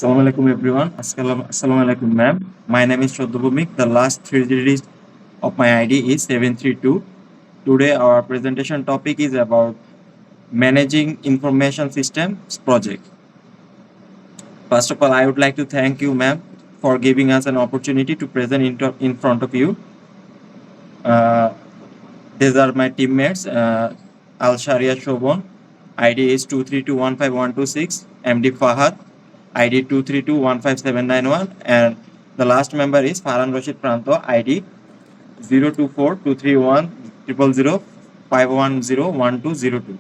Assalamualaikum everyone. Assalamualaikum ma'am. My name is Shoddobhumik. The last three digits of my ID is 732. Today our presentation topic is about managing information systems project. First of all, I would like to thank you ma'am for giving us an opportunity to present in front of you. Uh, these are my teammates. Al Sharia Shobon, ID is 2321526, MD Fahad, ID 2321571, and the last member is Farhan Rashid Pranto, ID 0242310005101202.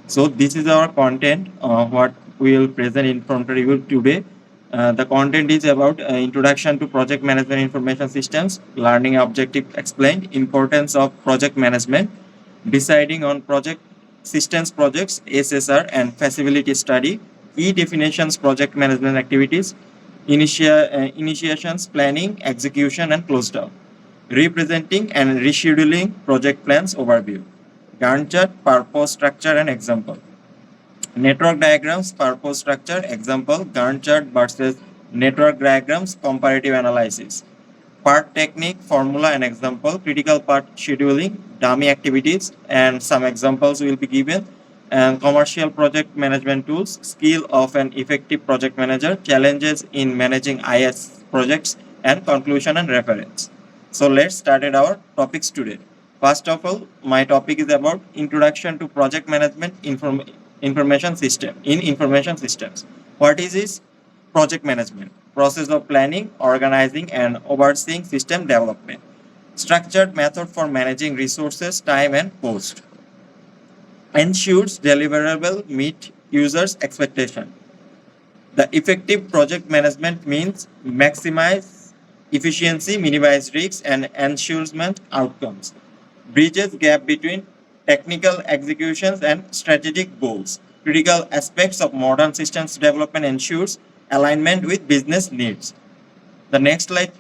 So this is our content, what we will present in front of you today. The content is about introduction to project management information systems, learning objective explained, importance of project management, deciding on project systems projects, SSR and feasibility study, definitions project management activities, initiations, planning, execution and close down, representing and rescheduling project plans overview, Gantt chart, purpose, structure and example. Network diagrams, purpose, structure, example, Gantt chart versus network diagrams, comparative analysis. Part technique, formula and example, critical part scheduling, dummy activities, and some examples will be given. And commercial project management tools, skill of an effective project manager, challenges in managing IS projects, and conclusion and reference. So let's start at our topics today. First of all, my topic is about introduction to project management information system in information systems. What is this? Project management, process of planning, organizing, and overseeing system development. Structured method for managing resources, time, and cost. Ensures deliverable meet users' expectation. The effective project management means maximize efficiency, minimize risks, and ensuresment outcomes. Bridges gap between technical executions and strategic goals. Critical aspects of modern systems development ensures alignment with business needs. The next slide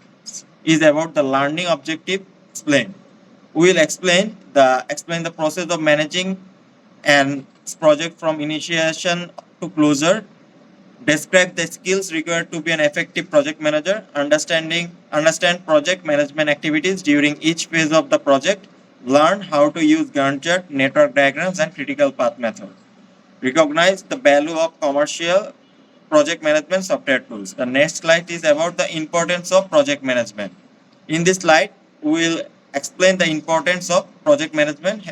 is about the learning objective explained. We will explain the process of managing an project from initiation to closure, describe the skills required to be an effective project manager, understand project management activities during each phase of the project, learn how to use Gantt chart, network diagrams, and critical path method. Recognize the value of commercial project management software tools. The next slide is about the importance of project management. In this slide, we will explain the importance of project management,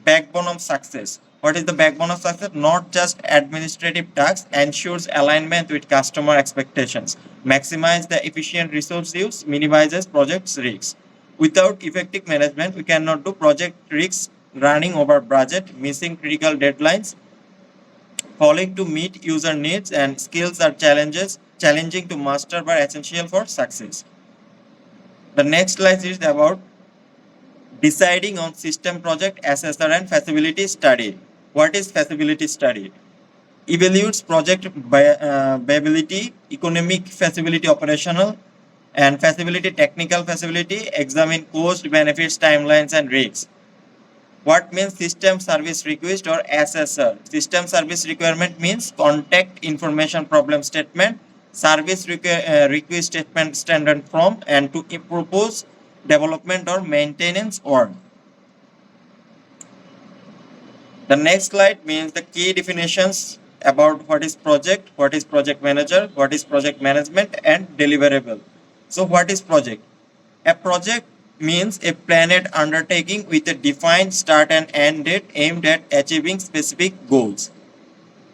backbone of success. What is the backbone of success? Not just administrative tasks, ensures alignment with customer expectations, maximize the efficient resource use, minimizes project risks. Without effective management, we cannot do project risks, running over budget, missing critical deadlines, failing to meet user needs, and skills are challenging to master but essential for success. The next slide is about deciding on system project, SSR and feasibility study. What is feasibility study? Evaluates project viability, economic feasibility, operational and feasibility, technical feasibility, examine cost, benefits, timelines and risks. What means system service request or SSR? System service requirement means contact information problem statement, service request statement standard form, and to propose development or maintenance work. The next slide means the key definitions about what is project manager, what is project management, and deliverable. So what is project? A project means a planned undertaking with a defined start and end date aimed at achieving specific goals.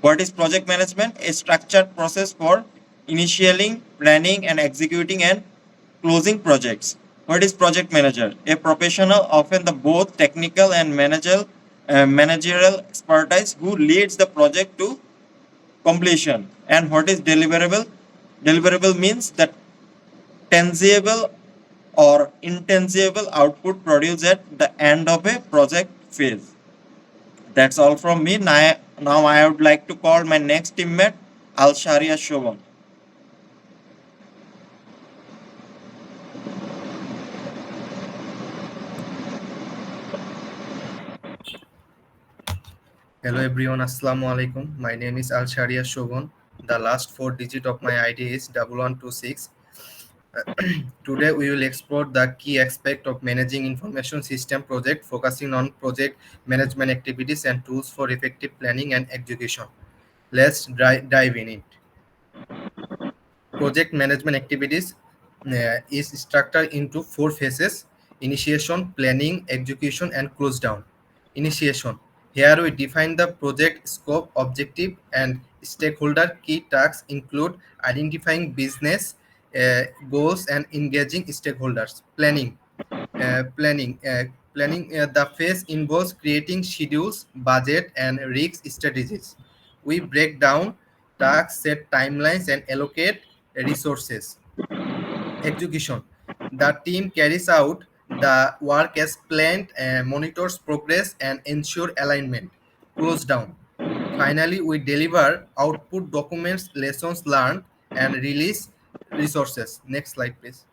What is project management? A structured process for initiating, planning, and executing and closing projects. What is project manager? A professional, often the both technical and managerial expertise, who leads the project to completion. And what is deliverable? Deliverable means that tangible or intangible output produced at the end of a project phase. That's all from me. Now I would like to call my next teammate, Al Sharia Shobhan. Hello everyone, Assalamu alaikum. My name is Al Sharia Shogun. The last four digit of my ID is 1126. Today we will explore the key aspect of managing information system project, focusing on project management activities and tools for effective planning and execution. Let's dive in it. Project management activities is structured into four phases: initiation, planning, execution, and close down. Initiation. Here we define the project scope, objective, and stakeholder. Key tasks include identifying business goals and engaging stakeholders. Planning. The phase involves creating schedules, budget, and risk strategies. We break down tasks, set timelines, and allocate resources. Execution. The team carries out the work as planned, monitors progress, and ensure alignment. Close down. Finally, we deliver output documents, lessons learned, and release resources. Next slide, please.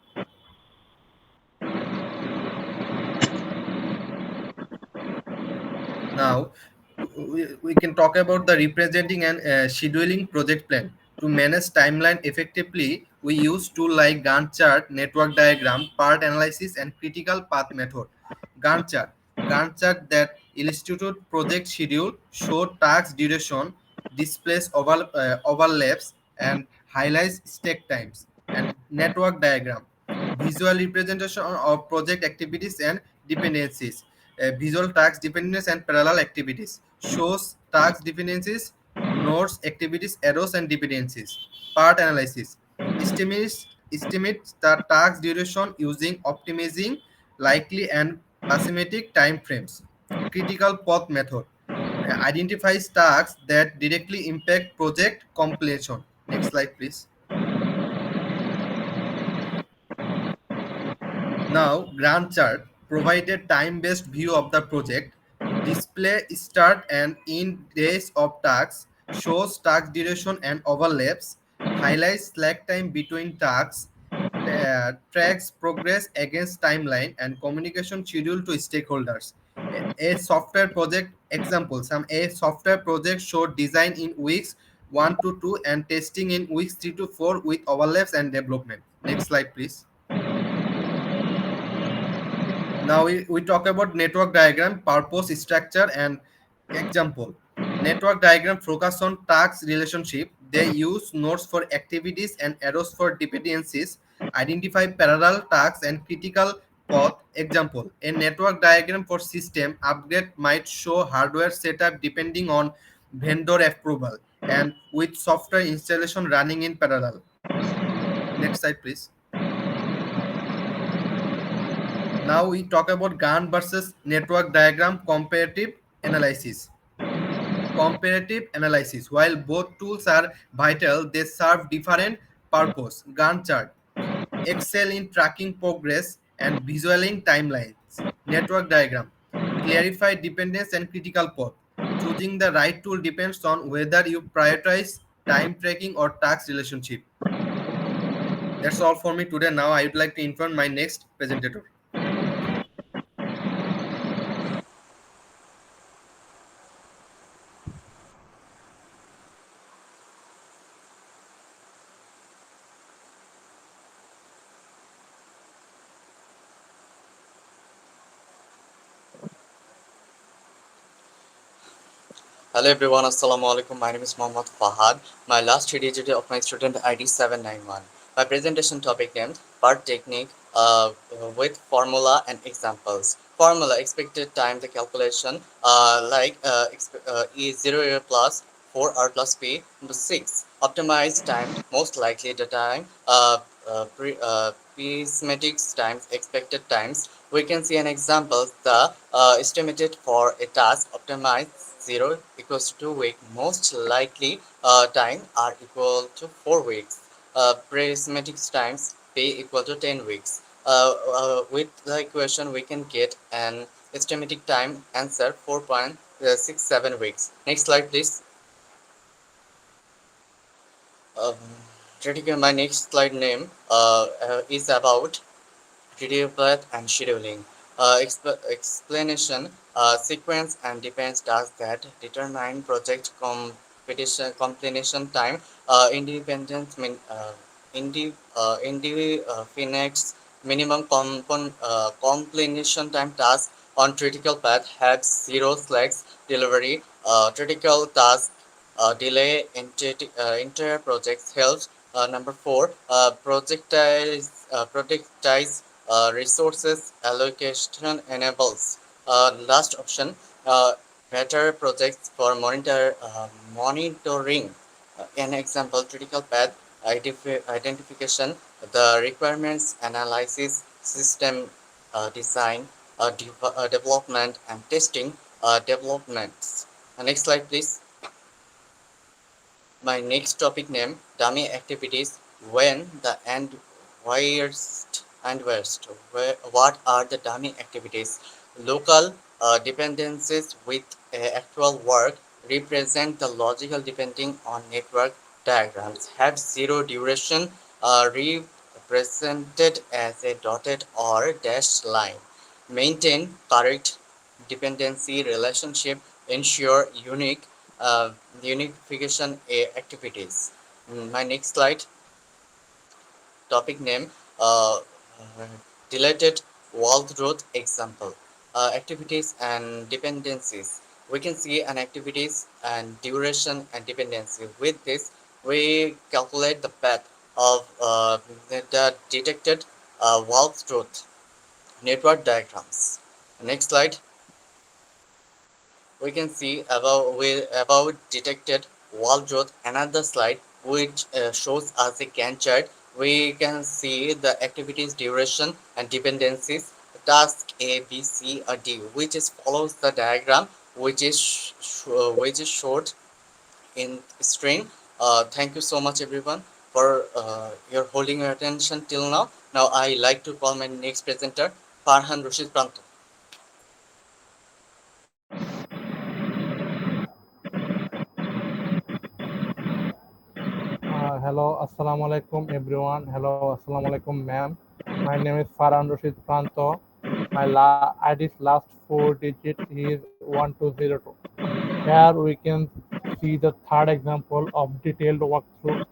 Now, we can talk about the representing and scheduling project plan. To manage timeline effectively, we use tools like Gantt chart, network diagram, part analysis, and critical path method. Gantt chart. Gantt chart that illustrated project schedule, show task duration, displays overlaps, and highlights stack times. And network diagram. Visual representation of project activities and dependencies. Visual task dependencies and parallel activities. Shows task dependencies, nodes, activities, arrows, and dependencies. Part analysis. Estimates the task duration using optimizing likely and asymmetric time frames. Critical path method. Identifies tasks that directly impact project completion. Next slide, please. Now, Gantt chart provide a time-based view of the project, display start and end days of tasks, shows task duration and overlaps, highlights slack time between tasks, tracks progress against timeline, and communication schedule to stakeholders. A software project example: a software project show design in weeks 1 to 2 and testing in weeks 3 to 4 with overlaps and development. Next slide, please. Now we talk about network diagram, purpose, structure, and example. Network diagram focus on task relationship. They use nodes for activities and arrows for dependencies, identify parallel tasks and critical path. Example, a network diagram for system upgrade might show hardware setup depending on vendor approval and with software installation running in parallel. Next slide, please. Now we talk about Gantt versus network diagram comparative analysis. Comparative analysis. While both tools are vital, they serve different purpose. Gantt chart excel in tracking progress and visualizing timelines. Network diagram clarify dependence and critical path. Choosing the right tool depends on whether you prioritize time tracking or task relationship. That's all for me today. Now I would like to inform my next presenter. Hello everyone, Assalamu alaikum. My name is Mohammad Fahad. My last three digits of my student ID 791. My presentation topic named part technique with formula and examples. Formula expected time the calculation E 0 plus 4R plus P number 6. Optimized time most likely the time prismatic times expected times. We can see an example the estimated for a task optimized 0 equals to 2 week most likely time are equal to 4 weeks. Prismatic times p equal to 10 weeks. With the equation we can get an estimated time answer 4.67 weeks. Next slide please. um, my next slide name is about critical path and scheduling. Explanation sequence and depends tasks that determine project completion time, independence indefinite minimum completion time task on critical path have zero slacks delivery. Critical task delay entire projects helps. Number four, projectize resources allocation enables. Last option, uh, better projects for monitoring. An example, critical path identification, the requirements analysis, system design, development, and testing developments. Next slide, please. My next topic name, dummy activities. When the and worst. What are the dummy activities? Local dependencies with actual work represent the logical depending on network diagrams. Have zero duration, represented as a dotted or dashed line. Maintain correct dependency relationship. Ensure uh, unification activities. My next slide, topic name, uh, deleted Waldroth example. Activities and dependencies. We can see an activities and duration and dependency. With this, we calculate the path of the detected Waldroth network diagrams. Next slide, we can see about detected wall growth. Another slide which shows us a Gantt chart. We can see the activities duration and dependencies, task A, B, C, or D, which is follows the diagram which is short in string. Thank you so much everyone for your holding your attention till now. Now I like to call my next presenter, Farhan Rashid Pranto. Hello, Assalamu alaikum everyone. Hello, Assalamu alaikum ma'am. My name is Farhan Rashid Pranto. My ID's last four digit is 1202. Here we can see the third example of detailed walkthrough.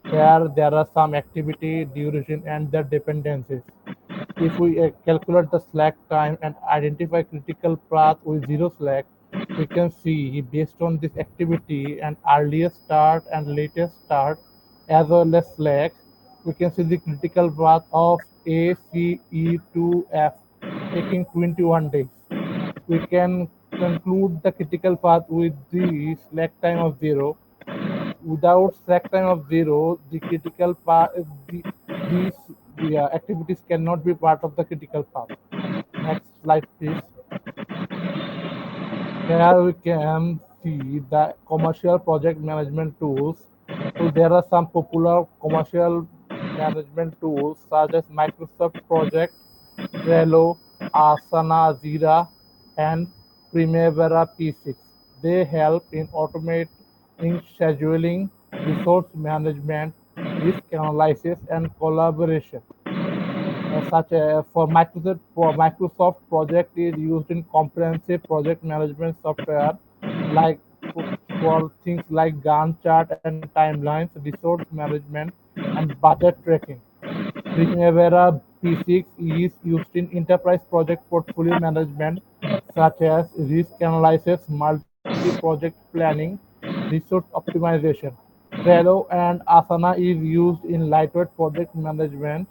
Here there are some activity, duration and their dependencies. If we calculate the slack time and identify critical path with zero slack, we can see based on this activity and earliest start and latest start as well as slack, we can see the critical path of A, C, E to F taking 21 days. We can conclude the critical path with the slack time of zero. Without slack time of zero, the critical path, these activities cannot be part of the critical path. Next slide, please. Here we can see the commercial project management tools. So there are some popular commercial management tools such as Microsoft Project, Trello, Asana, Jira, and Primavera P6. They help in automating scheduling, resource management, risk analysis, and collaboration. Such for Microsoft Project is used in comprehensive project management software like for things like Gantt chart and timelines, resource management, and budget tracking. Primavera P6 is used in enterprise project portfolio management such as risk analysis, multi-project planning, resource optimization. Trello and Asana is used in lightweight project management.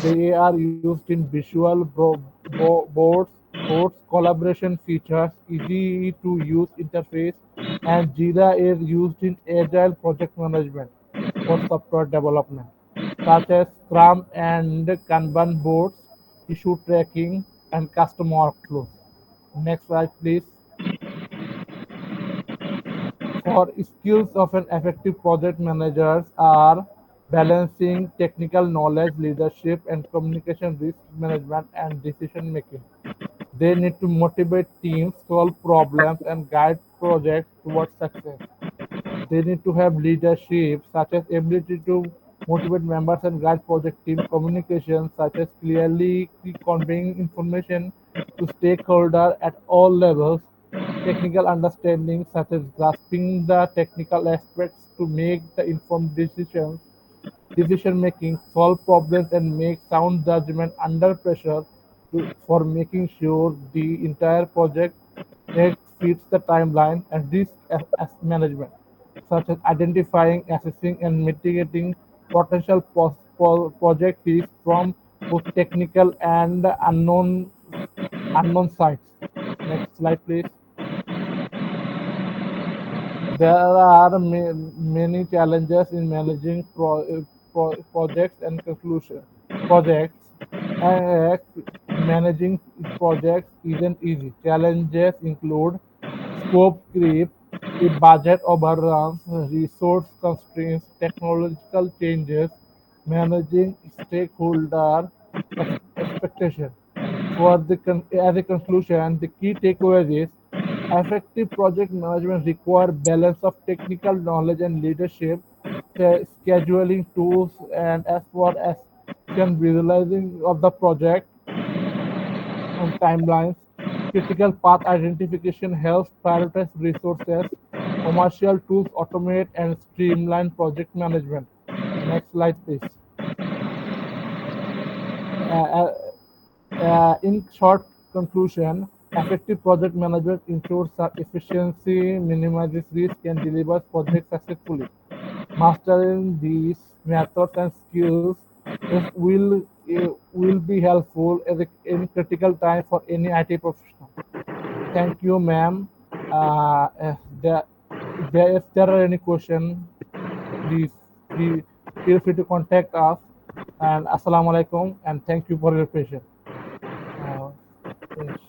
They are used in visual boards, collaboration features, easy to use interface, and Jira is used in agile project management for software development, such as Scrum and Kanban boards, issue tracking, and custom workflows. Next slide, please. For skills of an effective project managers are balancing technical knowledge, leadership, and communication, risk management, and decision making. They need to motivate teams, solve problems, and guide projects towards success. They need to have leadership, such as ability to motivate members and guide project team communication, such as clearly conveying information to stakeholders at all levels, technical understanding, such as grasping the technical aspects to make the informed decision making, solve problems, and make sound judgment under pressure for making sure the entire project fits the timeline and risk management, such as identifying, assessing, and mitigating potential project risks from both technical and unknown sites. Next slide, please. There are many challenges in managing projects and conclusion projects. Uh, Managing projects isn't easy. Challenges include scope creep, budget overruns, resource constraints, technological changes, managing stakeholder expectation. As a conclusion, the key takeaway is effective project management require balance of technical knowledge and leadership, scheduling tools, and as far as visualizing of the project and timelines. Critical path identification helps prioritize resources. Commercial tools automate and streamline project management. Next slide, please. Uh, in short conclusion, effective project management ensures that efficiency, minimizes risk, and delivers projects successfully. Mastering these methods and skills will be helpful in critical time for any IT professional. Thank you, ma'am. If there are any questions, please feel feel free to contact us. And assalamu alaikum, and thank you for your patience. Uh, yes.